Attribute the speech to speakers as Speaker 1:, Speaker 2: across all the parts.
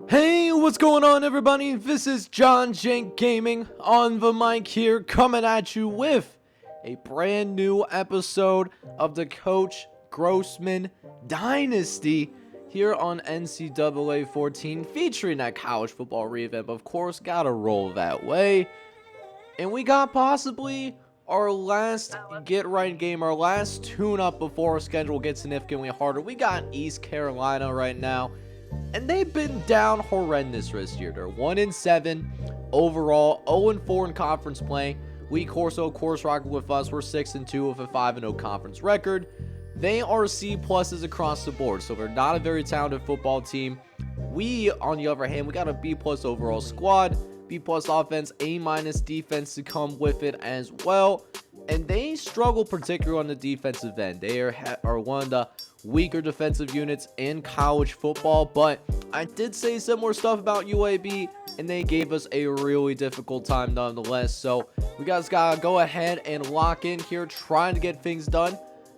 Speaker 1: Hey, what's going on, everybody? This is John Jank Gaming on the mic here, coming at you with a brand new episode of the Coach Grossman Dynasty here on NCAA 14, featuring that college football revamp. Of course, gotta roll that way. And we got possibly our last get-right game, our last tune-up before our schedule gets significantly harder. We got East Carolina right now, and they've been down horrendous this year. They're 1-7 overall, 0-4 in conference play. We Corso course rocking with us. We're 6-2 with a 5-0 conference record. They are C pluses across the board, so they're not a very talented football team. We, on the other hand, we got a B plus overall squad, B plus offense, A minus defense to come with it as well. And they struggle particularly on the defensive end. They are one of the weaker defensive units in college football, but I did say similar stuff about UAB, and they gave us a really difficult time nonetheless. So we guys gotta go ahead and lock in here, trying to get things done.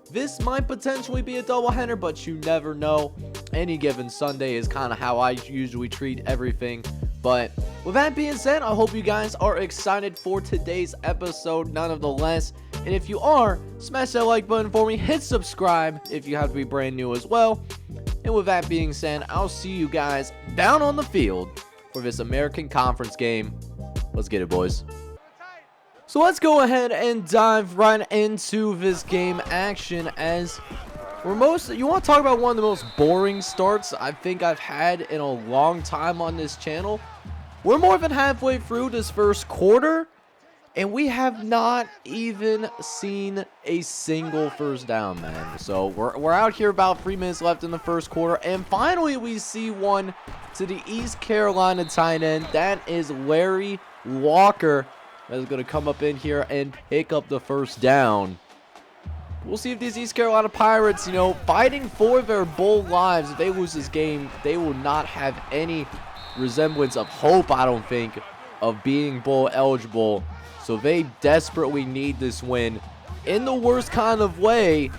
Speaker 1: This might potentially be a doubleheader, but you never know. Any given Sunday is kind of how I usually treat everything. But with that being said, I hope you guys are excited for today's episode nonetheless. And if you are, smash that like button for me, hit subscribe if you have to be brand new as well. And with that being said, I'll see you guys down on the field for this American Conference game. Let's get it, boys. So let's go ahead and dive right into this game action, as you want to talk about one of the most boring starts I think I've had in a long time on this channel. We're more than halfway through this first quarter, and we have not even seen a single first down, man. So we're out here about 3 minutes left in the first quarter, and finally we see one to the East Carolina tight end. That is Larry Walker. That is going to come up in here and pick up the first down. We'll see if these East Carolina Pirates, fighting for their bowl lives, if they lose this game, they will not have any resemblance of hope, I don't think, of being bowl eligible. So they desperately need this win in the worst kind of way,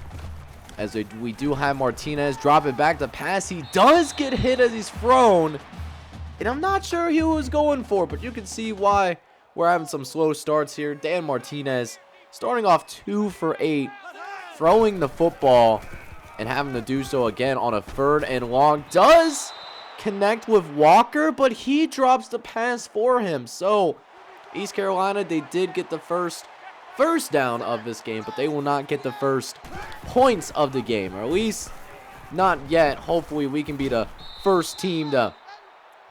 Speaker 1: as we do have Martinez drop it back to pass. He does get hit as he's thrown, and I'm not sure who he was going for, but you can see why we're having some slow starts here. Dan Martinez starting off 2 for 8, throwing the football and having to do so again on a 3rd and long. Does connect with Walker, but he drops the pass for him. So East Carolina, they did get the first down of this game, but they will not get the first points of the game, or at least not yet. Hopefully we can be the first team to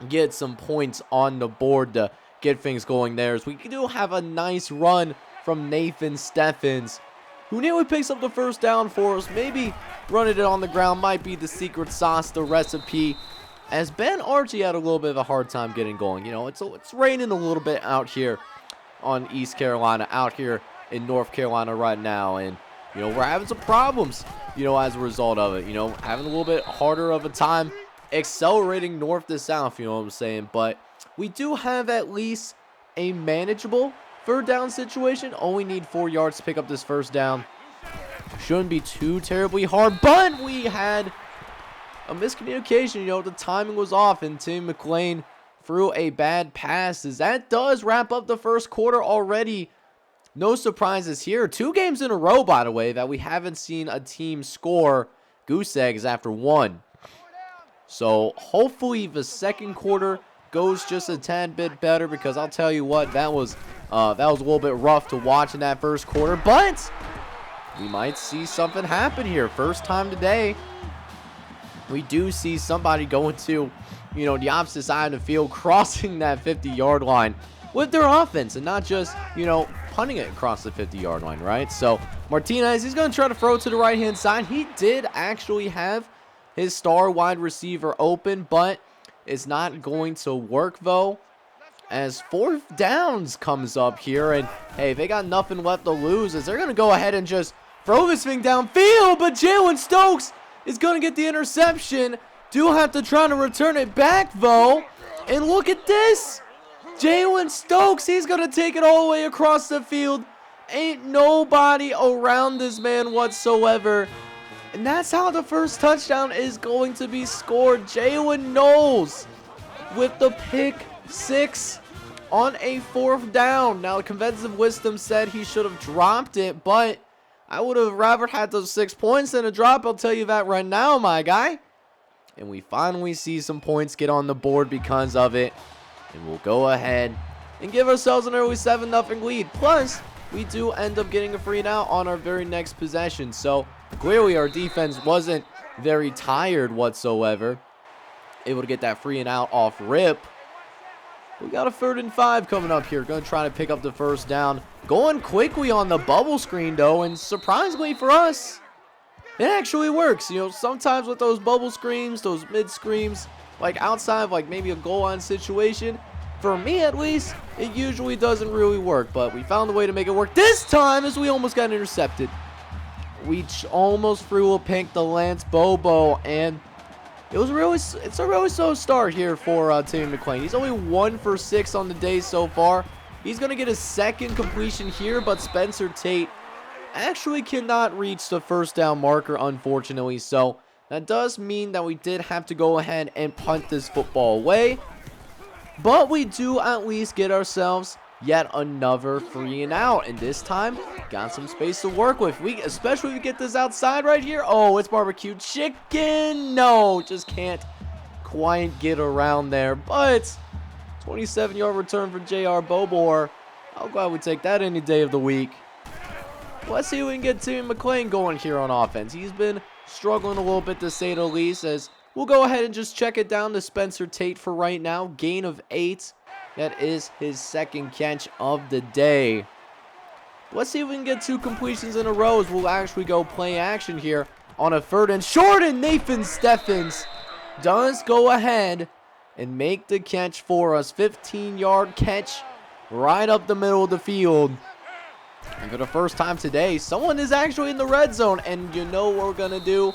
Speaker 1: get some points on the board to get things going there, as we do have a nice run from Nathan Steffens, who nearly picks up the first down for us. Maybe running it on the ground might be the secret sauce, the recipe, as Ben Archie had a little bit of a hard time getting going. It's raining a little bit out here on East Carolina, out here in North Carolina right now, and we're having some problems, as a result of it. Having a little bit harder of a time accelerating north to south, you know what I'm saying? But we do have at least a manageable 3rd down situation. Only need 4 yards to pick up this first down. Shouldn't be too terribly hard, but we had a miscommunication. The timing was off, and Tim McLean threw a bad pass, as that does wrap up the first quarter already. No surprises here. 2 games in a row, by the way, that we haven't seen a team score goose eggs after 1. So hopefully the second quarter goes just a tad bit better, because I'll tell you what, that was a little bit rough to watch in that first quarter, but we might see something happen here. First time today, we do see somebody going to, the opposite side of the field, crossing that 50-yard line with their offense, and not just, punting it across the 50-yard line, right? So Martinez, he's going to try to throw to the right-hand side. He did actually have his star wide receiver open, but it's not going to work, though, as 4th downs comes up here. And hey, they got nothing left to lose, as they're going to go ahead and just throw this thing downfield, but Jalen Stokes is going to get the interception. Do have to try to return it back, though, and look at this. Jalen Stokes, he's going to take it all the way across the field. Ain't nobody around this man whatsoever. And that's how the first touchdown is going to be scored. Jalen Knowles with the pick 6 on a 4th down. Now, conventive wisdom said he should have dropped it, but I would have rather had those 6 points than a drop. I'll tell you that right now, my guy. And we finally see some points get on the board because of it. And we'll go ahead and give ourselves an early 7-0 lead. Plus, we do end up getting a free and out on our very next possession. So, clearly our defense wasn't very tired whatsoever. Able to get that free and out off rip. We got a 3rd and 5 coming up here. Going to try to pick up the 1st down. Going quickly on the bubble screen, though. And surprisingly for us, it actually works. You know, sometimes with those bubble screens, those mid screens, like outside of like maybe a goal line situation, for me at least, it usually doesn't really work. But we found a way to make it work this time as we almost got intercepted. We almost threw a pick to Lance Bobo, and it's a really slow start here for Timmy McClain. He's only 1 for 6 on the day so far. He's going to get a 2nd completion here, but Spencer Tate actually cannot reach the 1st down marker, unfortunately. So that does mean that we did have to go ahead and punt this football away. But we do at least get ourselves yet another free and out, and this time got some space to work with. Especially if we get this outside right here. Oh, it's barbecue chicken. No, just can't quite get around there. But 27-yard return for J.R. Bobor. I'll glad we take that any day of the week. Let's see if we can get Timmy McClain going here on offense. He's been struggling a little bit, to say the least, as we'll go ahead and just check it down to Spencer Tate for right now. Gain of 8. That is his 2nd catch of the day. Let's see if we can get 2 completions in a row as we'll actually go play action here on a 3rd and short, and Nathan Steffens does go ahead and make the catch for us. 15-yard catch right up the middle of the field. And for the first time today, someone is actually in the red zone, and you know what we're going to do?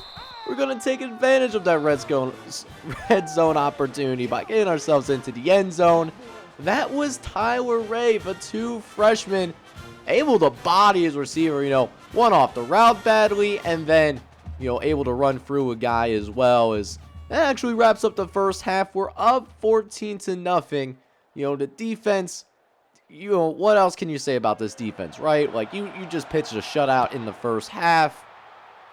Speaker 1: We're going to take advantage of that red zone opportunity by getting ourselves into the end zone. That was Tyler Ray, the 2 freshmen, able to body his receiver, you know, one off the route badly, and then, you know, able to run through a guy as well. As that actually wraps up the first half. We're up 14-0. You know, the defense, you know, what else can you say about this defense, right? Like, you just pitched a shutout in the first half.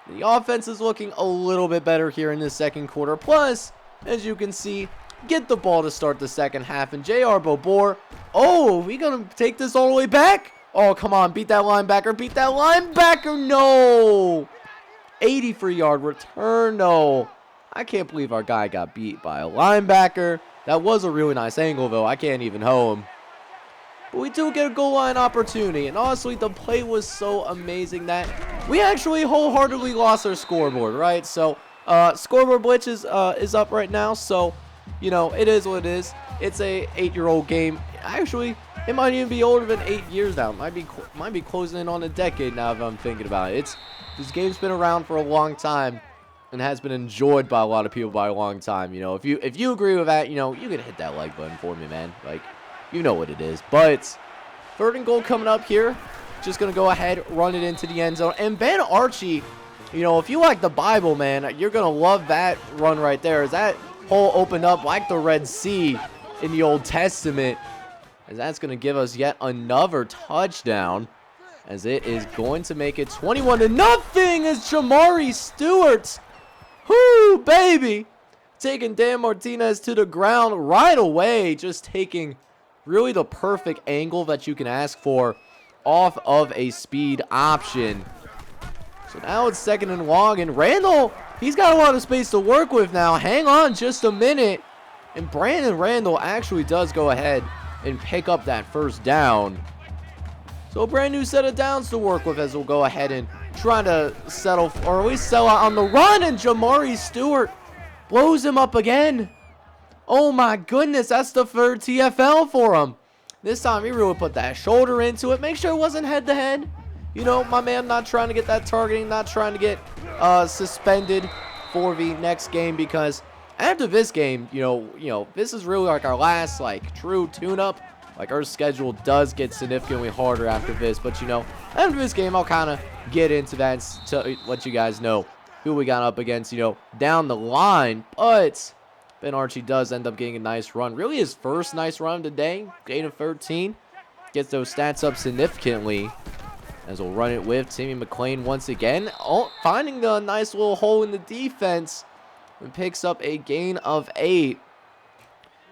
Speaker 1: The offense is looking a little bit better here in the 2nd quarter. Plus, as you can see, get the ball to start the 2nd half. And J.R. Bobor, oh, we going to take this all the way back? Oh, come on, beat that linebacker, beat that linebacker, no! 83-yard return, no. I can't believe our guy got beat by a linebacker. That was a really nice angle, though. I can't even hoe him. But we do get a goal line opportunity. And honestly, the play was so amazing that we actually wholeheartedly lost our scoreboard, right? So, scoreboard blitz is up right now. So, you know, it is what it is. It's a 8-year-old game. Actually, it might even be older than 8 years now. It might be closing in on a decade now if I'm thinking about it. This game's been around for a long time and has been enjoyed by a lot of people by a long time. You know, if you agree with that, you know, you can hit that like button for me, man. Like, you know what it is. But 3rd and goal coming up here. Just going to go ahead, run it into the end zone. And Ben Archie, you know, if you like the Bible, man, you're going to love that run right there. As that hole opened up like the Red Sea in the Old Testament. As that's going to give us yet another touchdown. As it is going to make it 21-0 as Jamari Stewart. Whoo, baby. Taking Dan Martinez to the ground right away. Just taking really the perfect angle that you can ask for off of a speed option. So now it's 2nd and long, and Randall, he's got a lot of space to work with now. Hang on just a minute. And Brandon Randall actually does go ahead and pick up that 1st down. So a brand new set of downs to work with as we'll go ahead and try to settle, or at least sell out on the run, and Jamari Stewart blows him up again. Oh my goodness, that's the 3rd TFL for him. This time he really put that shoulder into it. Make sure it wasn't head to head. You know, my man not trying to get that targeting, not trying to get suspended for the next game, because after this game, you know, this is really like our last like true tune-up. Like, our schedule does get significantly harder after this, but you know, after this game, I'll kind of get into that to let you guys know who we got up against, you know, down the line. But Ben Archie does end up getting a nice run. Really his first nice run today. Gain of 13. Gets those stats up significantly. As we'll run it with Timmy McClain once again. Oh, finding the nice little hole in the defense. And picks up a gain of 8.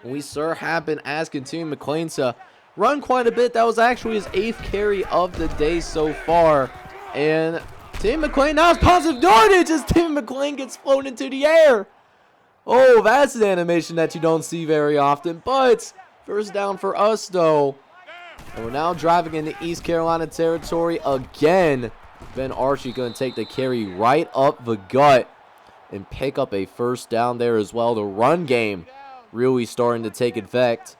Speaker 1: We sure have been asking Timmy McClain to run quite a bit. That was actually his 8th carry of the day so far. And Timmy McClain now has positive yardage as Timmy McClain gets flown into the air. Oh, that's an animation that you don't see very often. But first down for us, though. And we're now driving into East Carolina territory again. Ben Archie going to take the carry right up the gut and pick up a first down there as well. The run game really starting to take effect.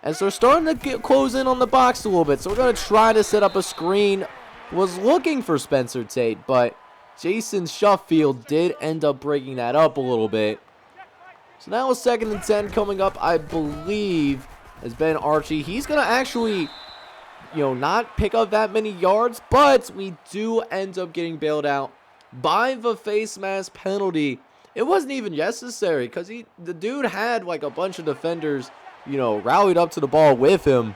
Speaker 1: And so we're starting to close in on the box a little bit. So we're going to try to set up a screen. Was looking for Spencer Tate, but Jason Shuffield did end up breaking that up a little bit. So now it's 2nd and 10 coming up, I believe, as Ben Archie. He's going to actually, not pick up that many yards, but we do end up getting bailed out by the face mask penalty. It wasn't even necessary because the dude had like a bunch of defenders, rallied up to the ball with him.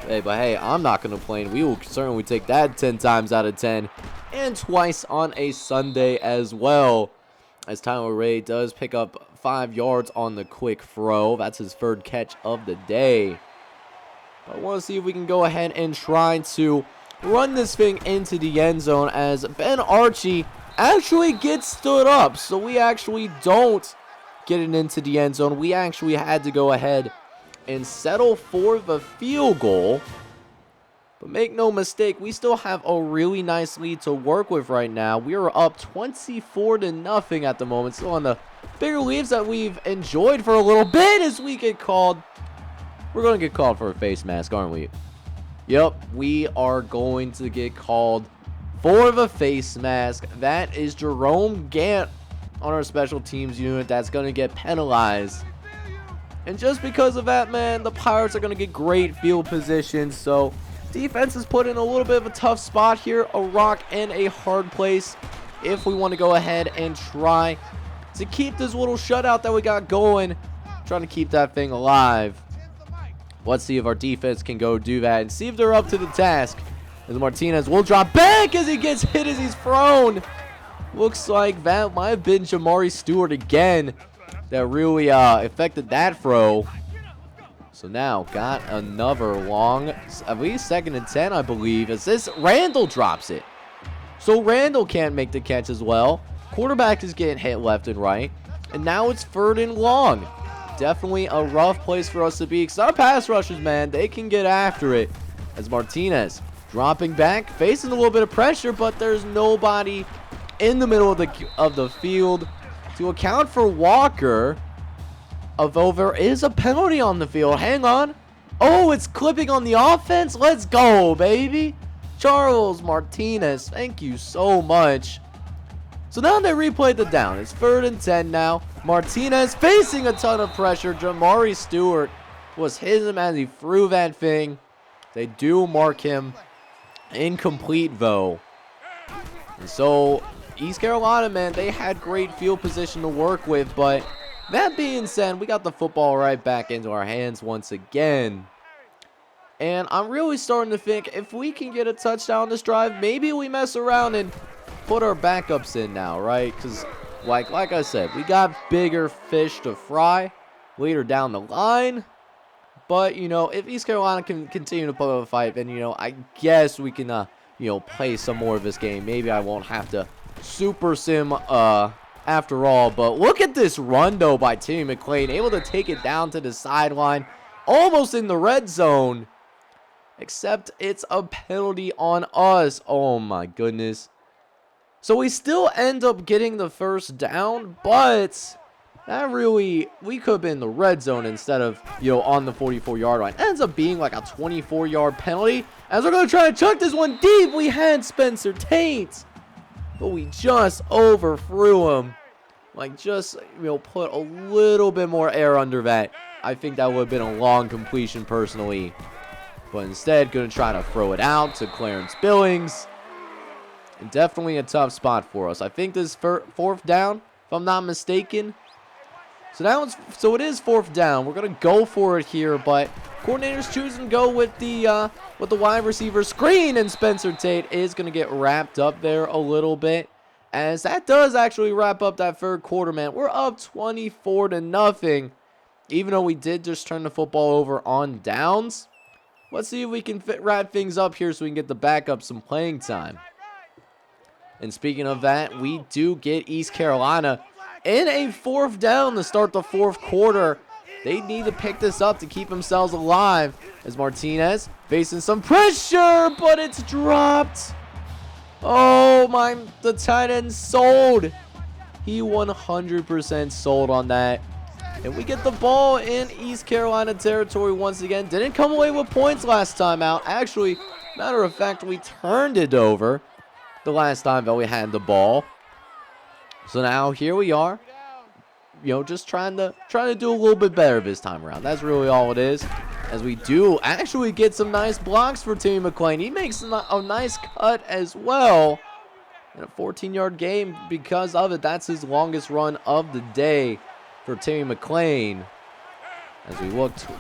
Speaker 1: But hey, I'm not going to complain. We will certainly take that 10 times out of 10. And twice on a Sunday as well. As Tyler Ray does pick up 5 yards on the quick throw. That's his 3rd catch of the day. But I want to see if we can go ahead and try to run this thing into the end zone as Ben Archie actually gets stood up. So we actually don't get it into the end zone. We actually had to go ahead and settle for the field goal. But make no mistake, we still have a really nice lead to work with right now. We are up 24-0 at the moment. Still on the bigger leads that we've enjoyed for a little bit as we get called. We're going to get called for a face mask, aren't we? Yep, we are going to get called for the face mask. That is Jerome Gant on our special teams unit that's going to get penalized. And just because of that, man, the Pirates are going to get great field position. So defense is put in a little bit of a tough spot here. A rock and a hard place if we want to go ahead and try to keep this little shutout that we got going. Trying to keep that thing alive. Let's see if our defense can go do that and see if they're up to the task. As Martinez will drop back as he gets hit as he's thrown. Looks like that might have been Jamari Stewart again that really affected that throw. So now got another long, at least 2nd and 10, I believe, as this Randall drops it. So Randall can't make the catch as well. Quarterback is getting hit left and right. And now it's 3rd and long. Definitely a rough place for us to be. Because our pass rushers, man, they can get after it. As Martinez dropping back, facing a little bit of pressure, but there's nobody in the middle of the field to account for Walker. Although there is a penalty on the field. Hang on. Oh, it's clipping on the offense. Let's go, baby. Charles Martinez, thank you so much. So now they replayed the down. It's 3rd and 10 now. Martinez facing a ton of pressure. Jamari Stewart was hitting him as he threw that thing. They do mark him incomplete, though. And so East Carolina, man, they had great field position to work with. But that being said, we got the football right back into our hands once again. And I'm really starting to think if we can get a touchdown this drive, maybe we mess around and put our backups in now, right? Because, like I said, we got bigger fish to fry later down the line. But, if East Carolina can continue to put up a fight, then, I guess we can, play some more of this game. Maybe I won't have to super sim after all. But look at this run, though, by Timmy McClain. Able to take it down to the sideline. Almost in the red zone. Except it's a penalty on us. Oh, my goodness. So we still end up getting the first down, but that really, we could have been in the red zone instead of, on the 44-yard line. It ends up being like a 24-yard penalty. As we're going to try to chuck this one deep, we had Spencer Tate, but we just overthrew him. Like, just, put a little bit more air under that. I think that would have been a long completion personally. But instead, going to try to throw it out to Clarence Billings. And definitely a tough spot for us. I think this 4th down, if I'm not mistaken. So it is 4th down. We're gonna go for it here, but coordinators choosing to go with the wide receiver screen, and Spencer Tate is gonna get wrapped up there a little bit, as that does actually wrap up that 3rd quarter, man. We're up 24-0, even though we did just turn the football over on downs. Let's see if we can wrap things up here so we can get the backup some playing time. And speaking of that, we do get East Carolina in a 4th down to start the 4th quarter. They need to pick this up to keep themselves alive, as Martinez facing some pressure, but it's dropped. Oh my, the tight end sold. He 100% sold on that. And we get the ball in East Carolina territory once again. Didn't come away with points last time out. Actually, matter of fact, we turned it over the last time that we had the ball. So now here we are, just trying to do a little bit better this time around. That's really all it is. As we do actually get some nice blocks for Timmy McClain. He makes a nice cut as well. In a 14-yard game because of it. That's his longest run of the day for Timmy McClain. As we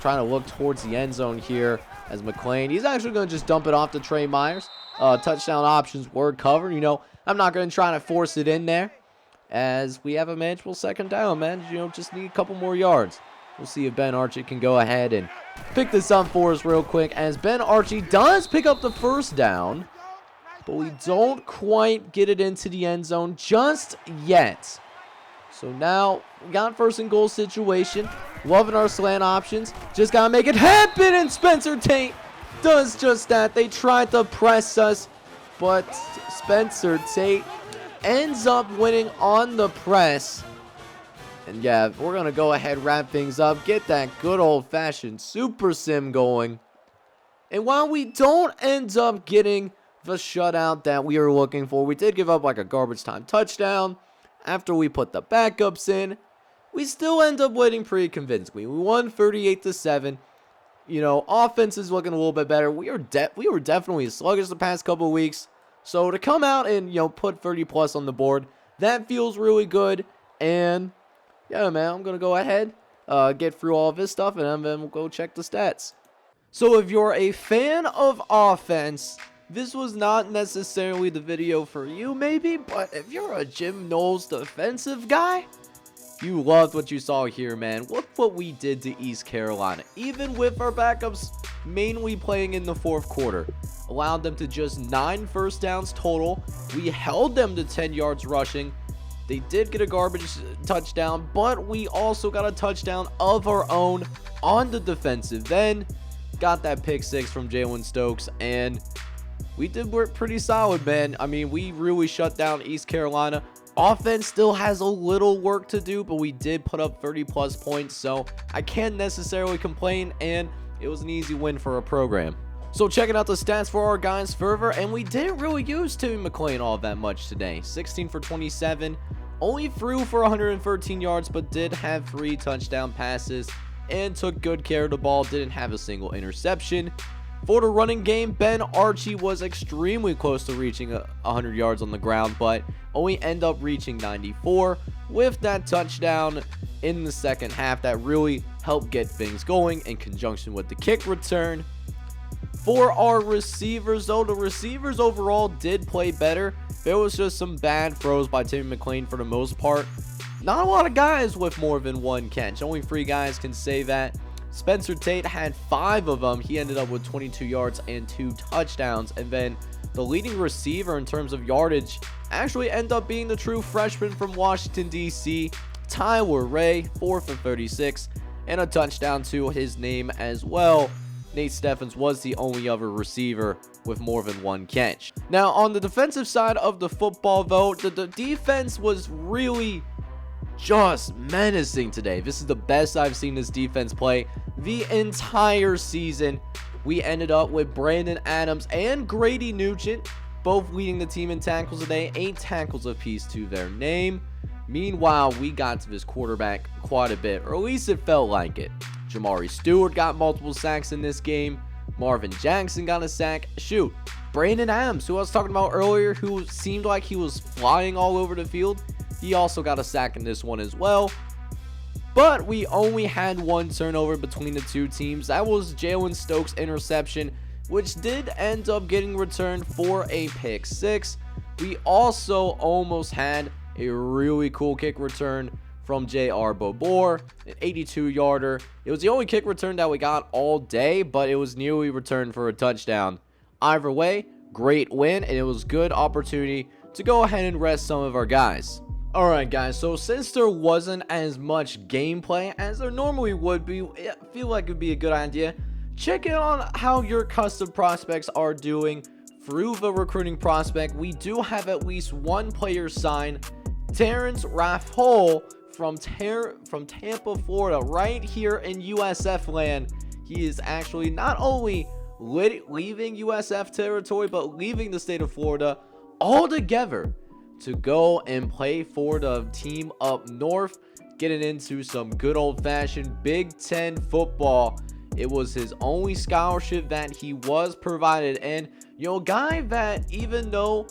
Speaker 1: trying to look towards the end zone here, as McClain, he's actually going to just dump it off to Trey Myers. Touchdown options were covered. I'm not going to try to force it in there, as we have a manageable 2nd down, man. Just need a couple more yards. We'll see if Ben Archie can go ahead and pick this up for us real quick, as Ben Archie does pick up the 1st down, but we don't quite get it into the end zone just yet. So now we got 1st and goal situation. Loving our slant options. Just got to make it happen, and Spencer Tate does just that. They tried to press us, but Spencer Tate ends up winning on the press. And yeah, we're going to go ahead, wrap things up, get that good old-fashioned super sim going. And while we don't end up getting the shutout that we were looking for, we did give up like a garbage time touchdown after we put the backups in. We still end up winning pretty convincingly. We won 38-7. Offense is looking a little bit better. We were definitely sluggish the past couple of weeks. So to come out and, put 30+ on the board, that feels really good. And yeah, man, I'm going to go ahead, get through all of this stuff, and then we'll go check the stats. So if you're a fan of offense, this was not necessarily the video for you, maybe, but if you're a Jim Knowles defensive guy, you loved what you saw here, man. Look what we did to East Carolina. Even with our backups mainly playing in the 4th quarter, allowed them to just 9 first downs total. We held them to 10 yards rushing. They did get a garbage touchdown, but we also got a touchdown of our own on the defensive end. Got that pick 6 from Jalen Stokes, and we did work pretty solid, man. I mean, we really shut down East Carolina. Offense still has a little work to do, but we did put up 30+ points, so I can't necessarily complain, and it was an easy win for our program. So checking out the stats for our guys further, and we didn't really use Timmy McClain all that much today. 16 for 27, only threw for 113 yards, but did have 3 touchdown passes and took good care of the ball, didn't have a single interception. For the running game, Ben Archie was extremely close to reaching 100 yards on the ground, but only end up reaching 94 with that touchdown in the second half that really helped get things going in conjunction with the kick return. For our receivers, though, the receivers overall did play better. There was just some bad throws by Timmy McClain for the most part. Not a lot of guys with more than 1 catch. Only 3 guys can say that. Spencer Tate had 5 of them. He ended up with 22 yards and 2 touchdowns. And then the leading receiver in terms of yardage actually ended up being the true freshman from Washington, D.C., Tyler Ray, 4 for 36, and a touchdown to his name as well. Nate Steffens was the only other receiver with more than 1 catch. Now, on the defensive side of the football, though, the defense was really just menacing today. This is the best I've seen this defense play the entire season. We ended up with Brandon Adams and Grady Nugent both leading the team in tackles today, 8 tackles apiece to their name. Meanwhile, we got to this quarterback quite a bit, or at least it felt like it. Jamari Stewart got multiple sacks in this game. Marvin Jackson got a sack. Shoot, Brandon Adams, who I was talking about earlier, who seemed like he was flying all over the field, he also got a sack in this one as well. but we only had one turnover between the two teams. That was Jalen Stokes' interception, which did end up getting returned for a pick six. We also almost had a really cool kick return from J.R. Bobor, an 82-yarder. It was the only kick return that we got all day, but it was nearly returned for a touchdown. Either way, great win, and it was good opportunity to go ahead and rest some of our guys. Alright guys, so since there wasn't as much gameplay as there normally would be, I feel like it would be a good idea. Check in on how your custom prospects are doing through the recruiting prospect. We do have at least one player signed, Terrence Raffole from Tampa, Florida, right here in USF land. He is actually not only leaving USF territory, but leaving the state of Florida altogether to go and play for the team up north, getting into some good old-fashioned Big Ten football. It was his only scholarship that he was provided, and guy that even though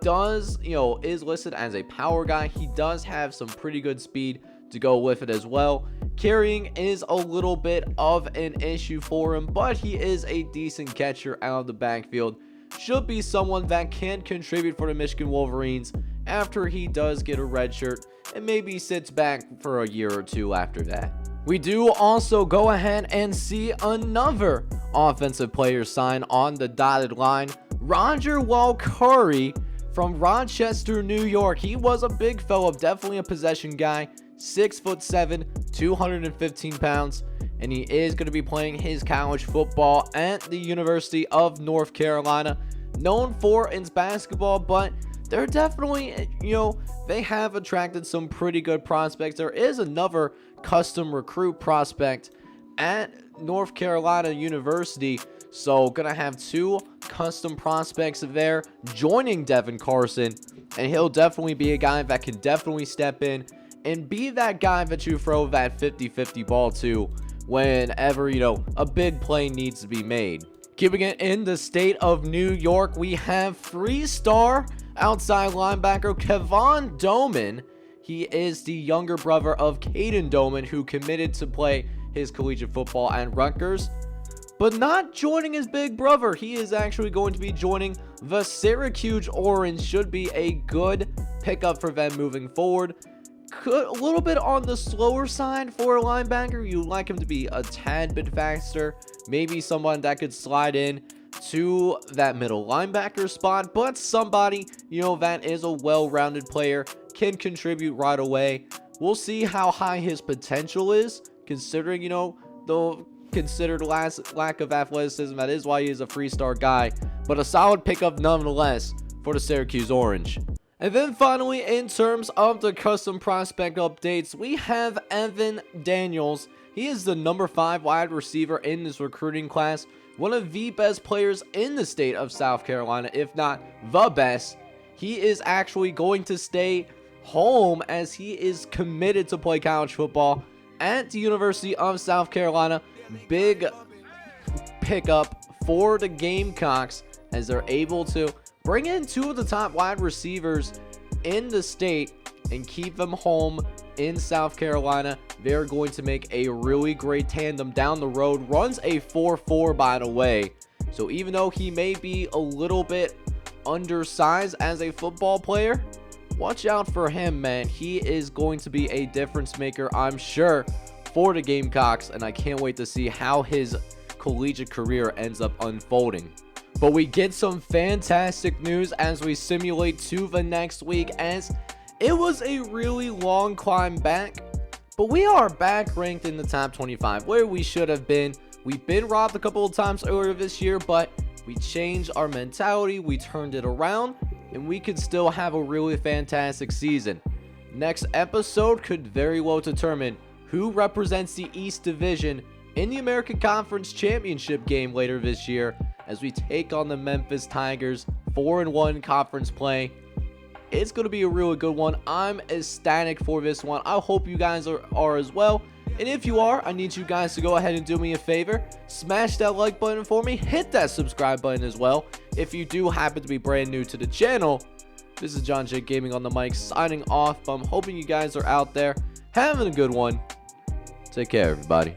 Speaker 1: is listed as a power guy, he does have some pretty good speed to go with it as well. Carrying is a little bit of an issue for him, but he is a decent catcher out of the backfield. Should be someone that can contribute for the Michigan Wolverines after he does get a red shirt and maybe sits back for a year or two after that. We do also go ahead and see another offensive player sign on the dotted line, Roger Walcory from Rochester, New York. He was a big fella, definitely a possession guy, 6'7", 215 pounds, and he is going to be playing his college football at the University of North Carolina, known for its basketball, but they're definitely, they have attracted some pretty good prospects. There is another custom recruit prospect at North Carolina University, so gonna have two custom prospects there joining Devin Carson, and he'll definitely be a guy that can definitely step in and be that guy that you throw that 50-50 ball to whenever, a big play needs to be made. Keeping it in the state of New York, we have three-star outside linebacker Kevon Doman. He is the younger brother of Kevon Doman, who committed to play his collegiate football at Rutgers, but not joining his big brother. He is actually going to be joining the Syracuse Orange. Should be a good pickup for them moving forward. A little bit on the slower side for a linebacker. You'd like him to be a tad bit faster, maybe someone that could slide in to that middle linebacker spot, but somebody that is a well-rounded player, can contribute right away. We'll see how high his potential is, considering the considered lack of athleticism. That is why he is a three-star guy, but a solid pickup nonetheless for the Syracuse Orange. And then finally, in terms of the custom prospect updates, we have Evan Daniels. He is the number 5 wide receiver in this recruiting class, one of the best players in the state of South Carolina, if not the best. He is actually going to stay home as he is committed to play college football at the University of South Carolina. Big pickup for the Gamecocks as they're able to bring in two of the top wide receivers in the state and keep them home in South Carolina. They're going to make a really great tandem down the road. Runs a 4.4 by the way, so even though he may be a little bit undersized as a football player, watch out for him, man. He is going to be a difference maker, I'm sure, for the Gamecocks, and I can't wait to see how his collegiate career ends up unfolding. But we get some fantastic news as we simulate to the next week, as it was a really long climb back, but we are back ranked in the top 25 where we should have been. We've been robbed a couple of times earlier this year, but we changed our mentality, we turned it around, and we could still have a really fantastic season. Next episode could very well determine who represents the East Division in the American Conference Championship game later this year as we take on the Memphis Tigers. 4-1 conference play. It's going to be a really good one. I'm ecstatic for this one. I hope you guys are as well. And if you are, I need you guys to go ahead and do me a favor. Smash that like button for me. Hit that subscribe button as well if you do happen to be brand new to the channel. This is John J Gaming on the mic signing off. I'm hoping you guys are out there having a good one. Take care, everybody.